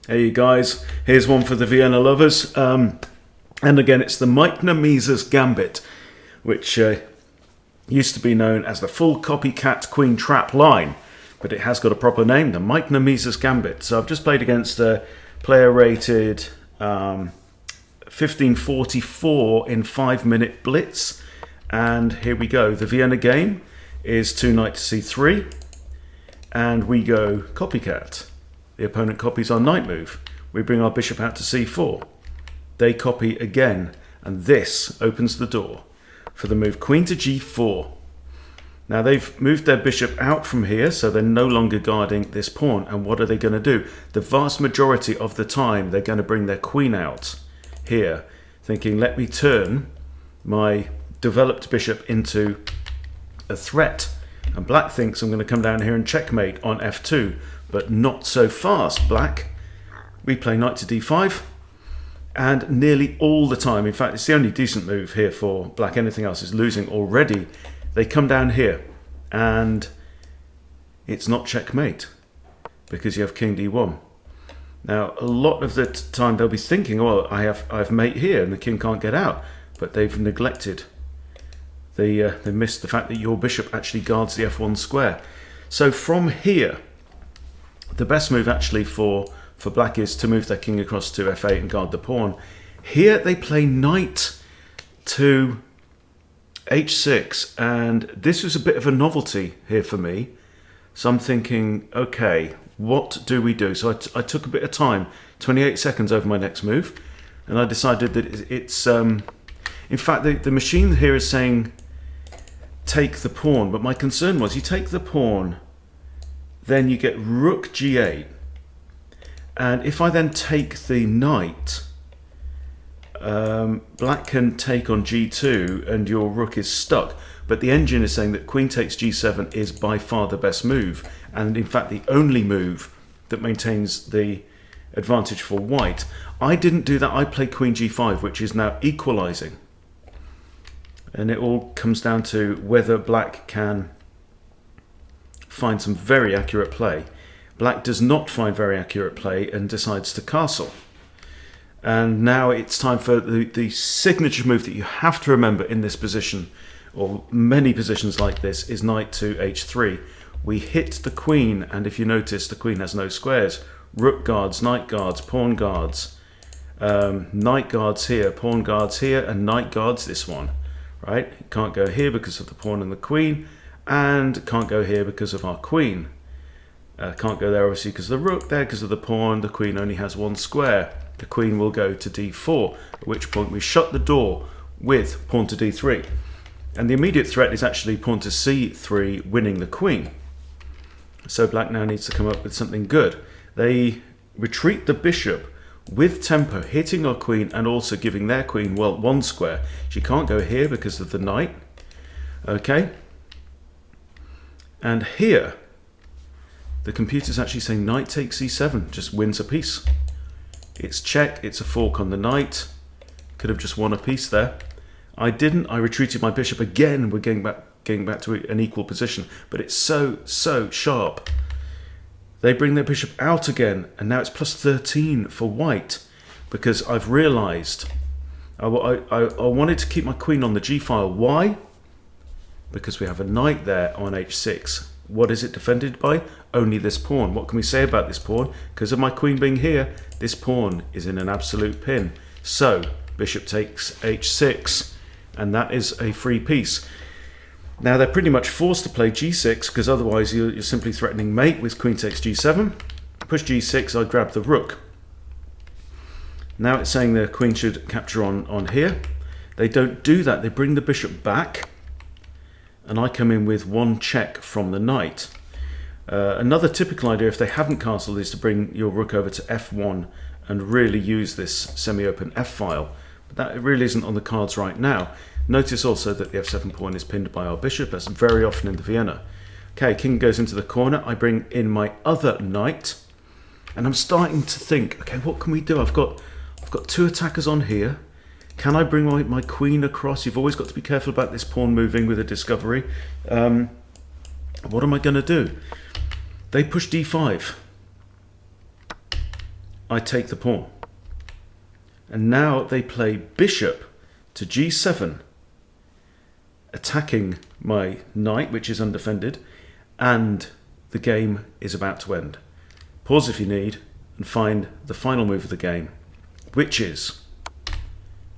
Hey you guys, here's one for the Vienna lovers. And again, it's the Meitner-Mieses Gambit, which used to be known as the full copycat queen trap line, but it has got a proper name, the Meitner-Mieses Gambit. So I've just played against a player rated 1544 in 5-minute blitz. And here we go. The Vienna game is 2 knight to c3, and we go copycat. The opponent copies our knight move. We bring our bishop out to c4. They copy again, and this opens the door for the move queen to g4. Now they've moved their bishop out from here, so they're no longer guarding this pawn. And what are they going to do? The vast majority of the time, they're going to bring their queen out here, thinking, let me turn my developed bishop into a threat. And black thinks I'm going to come down here and checkmate on f2. But not so fast, black. We play knight to d5, and nearly all the time, in fact, it's the only decent move here for black, anything else is losing already. They come down here, and it's not checkmate, because you have king d1. Now, a lot of the time they'll be thinking, oh, I have mate here, and the king can't get out, but they've neglected. They missed the fact that your bishop actually guards the f1 square. So from here, the best move actually for black is to move their king across to f8 and guard the pawn. Here they play knight to h6, and this was a bit of a novelty here for me. So I'm thinking, okay, what do we do? So I took a bit of time, 28 seconds over my next move, and I decided that it's... in fact, the machine here is saying take the pawn, but my concern was you take the pawn, then you get rook g8, and if I then take the knight, black can take on g2 and your rook is stuck. But the engine is saying that queen takes g7 is by far the best move, and in fact the only move that maintains the advantage for white. I didn't do that. I played queen g5, which is now equalizing, and it all comes down to whether black can find some very accurate play. Black does not find very accurate play and decides to castle. And now it's time for the signature move that you have to remember in this position, or many positions like this, is knight to h3. We hit the queen, and if you notice, the queen has no squares. Rook guards, knight guards, pawn guards, knight guards here, pawn guards here, and knight guards this one. Right? It can't go here because of the pawn and the queen, and can't go here because of our queen. Can't go there obviously because of the rook, there because of the pawn. The queen only has one square. The queen will go to d4, at which point we shut the door with pawn to d3. And the immediate threat is actually pawn to c3, winning the queen. So black now needs to come up with something good. They retreat the bishop with tempo, hitting our queen and also giving their queen, well, one square. She can't go here because of the knight. Okay. And here, the computer's actually saying knight takes c7, just wins a piece. It's check, it's a fork on the knight. Could have just won a piece there. I didn't, I retreated my bishop again. We're getting back to an equal position, but it's so sharp. They bring their bishop out again, and now it's plus 13 for white, because I've realized I wanted to keep my queen on the g file. Why? Because we have a knight there on h6. What is it defended by? Only this pawn. What can we say about this pawn? Because of my queen being here, this pawn is in an absolute pin. So bishop takes h6, and that is a free piece. Now they're pretty much forced to play g6, because otherwise you're simply threatening mate with queen takes g7. Push g6, I grab the rook. Now it's saying the queen should capture on here. They don't do that. They bring the bishop back, and I come in with one check from the knight. Another typical idea, if they haven't castled, is to bring your rook over to f1 and really use this semi-open f-file. But that really isn't on the cards right now. Notice also that the f7 pawn is pinned by our bishop. That's very often in the Vienna. Okay, king goes into the corner. I bring in my other knight, and I'm starting to think, okay, what can we do? I've got two attackers on here. Can I bring my queen across? You've always got to be careful about this pawn moving with a discovery. What am I going to do? They push d5. I take the pawn. And now they play bishop to g7, attacking my knight, which is undefended, and the game is about to end. Pause if you need and find the final move of the game, which is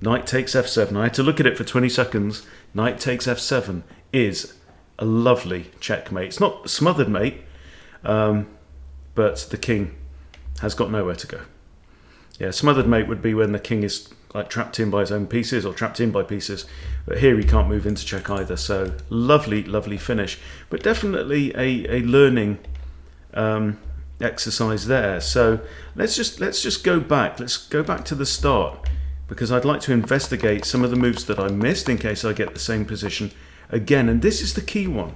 knight takes f7. I had to look at it for 20 seconds. Knight takes f7 is a lovely checkmate. It's not a smothered mate, but the king has got nowhere to go. Yeah, smothered mate would be when the king is like trapped in by his own pieces or trapped in by pieces, but here he can't move into check either. So lovely, lovely finish, but definitely a learning exercise there. So let's just go back. Let's go back to the start, because I'd like to investigate some of the moves that I missed in case I get the same position again. And this is the key one,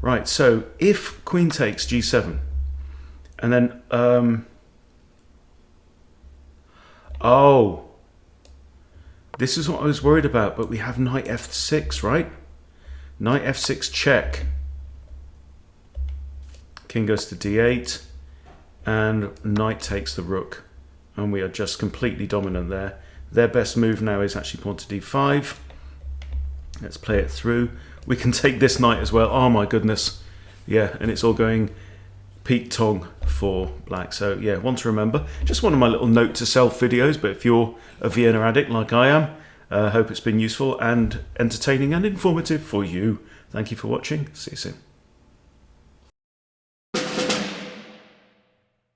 right? So if queen takes g7, and then oh, this is what I was worried about, but we have knight f6, right? Knight f6 check. King goes to d8, and knight takes the rook. And we are just completely dominant there. Their best move now is actually pawn to d5. Let's play it through. We can take this knight as well. Oh my goodness. Yeah, and it's all going Pete Tong for black. So yeah, one to remember. Just one of my little note to self videos, but if you're a Vienna addict like I am, I hope it's been useful and entertaining and informative for you. Thank you for watching. See you soon.